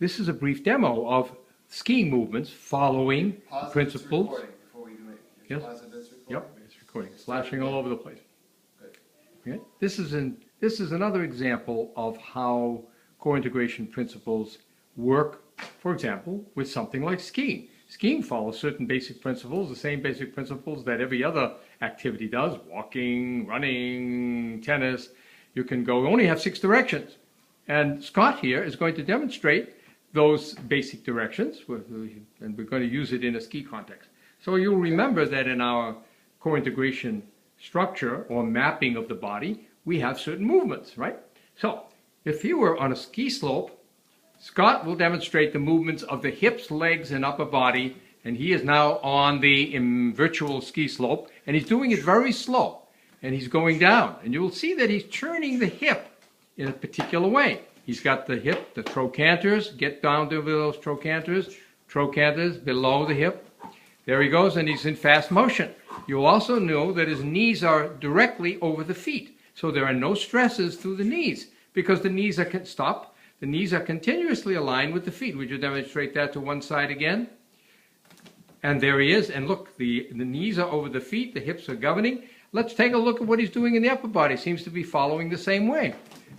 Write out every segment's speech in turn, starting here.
this is a brief demo of skiing movements following principles. Before we do it. Yes. Yep, it's recording. Slashing all over the place. Good. Okay. This is another example of how core integration principles work, for example, with something like skiing. Skiing follows certain basic principles, the same basic principles that every other activity does, walking, running, tennis. You can go, only have 6 directions. And Scott here is going to demonstrate those basic directions, and we're going to use it in a ski context. So you'll remember that in our core integration structure or mapping of the body, we have certain movements, right? So if you were on a ski slope, Scott will demonstrate the movements of the hips, legs, and upper body, and he is now on the virtual ski slope, and he's doing it very slow, and he's going down, and you'll see that he's turning the hip in a particular way. He's got the hip, the trochanters, get down to those trochanters below the hip. There he goes, and he's in fast motion. You'll also know that his knees are directly over the feet, so there are no stresses through the knees, because the knees are the knees are continuously aligned with the feet. Would you demonstrate that to one side again? And there he is. And look, the knees are over the feet. The hips are governing. Let's take a look at what he's doing in the upper body. Seems to be following the same way.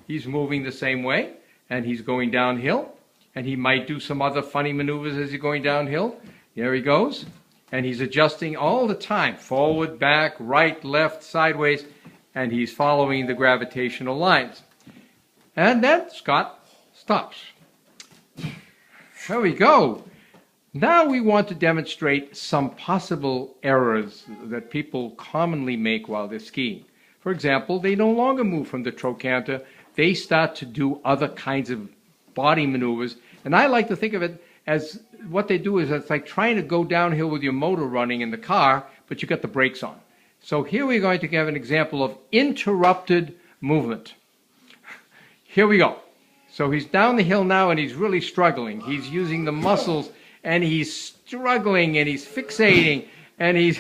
He's moving the same way, and he's going downhill. And he might do some other funny maneuvers as he's going downhill. There he goes. And he's adjusting all the time. Forward, back, right, left, sideways. And he's following the gravitational lines. And then Scott stops. There we go. Now we want to demonstrate some possible errors that people commonly make while they're skiing. For example, they no longer move from the trochanter. They start to do other kinds of body maneuvers. And I like to think of it as what they do is it's like trying to go downhill with your motor running in the car, but you got the brakes on. So here we're going to have an example of interrupted movement. Here we go. So he's down the hill now and he's really struggling. He's using the muscles and he's struggling and he's fixating and he's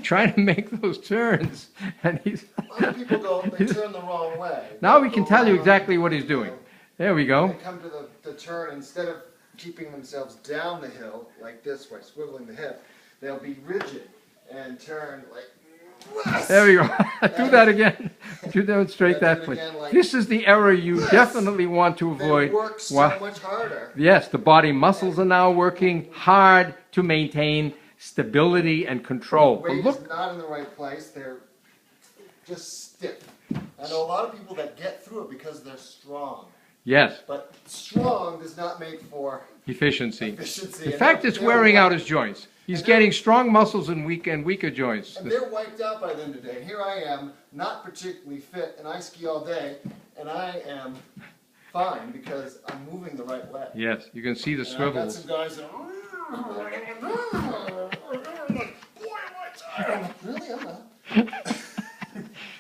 trying to make those turns. And he's A lot of people don't, they turn the wrong way. Now we can tell you exactly what he's doing. There we go. They come to the turn, instead of keeping themselves down the hill like this way, swiveling the hip, they'll be rigid and turn like this. There we go. Do that again to demonstrate that. Like this is the error you definitely want to avoid. They work so much harder. Yes, the body muscles are now working hard to maintain stability and control. The weight is not in the right place. They're just stiff. I know a lot of people that get through it because they're strong. Yes. But strong does not make for efficiency. In And fact, it's wearing out his joints. He's getting strong muscles and weaker joints. And they're wiped out by then today. Here I am, not particularly fit, and I ski all day, and I am fine because I'm moving the right way. Yes, you can see the swivels. I've got some guys that really? I'm not.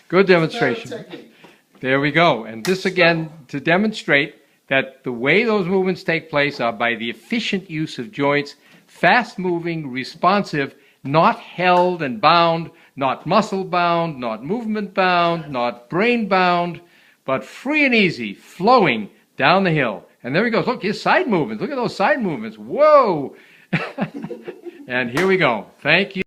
Good demonstration. There we go. And this again to demonstrate that the way those movements take place are by the efficient use of joints, fast moving, responsive, not held and bound, not muscle bound, not movement bound, not brain bound, but free and easy, flowing down the hill. And there he goes. Look, his side movements. Look at those side movements. Whoa! And here we go. Thank you.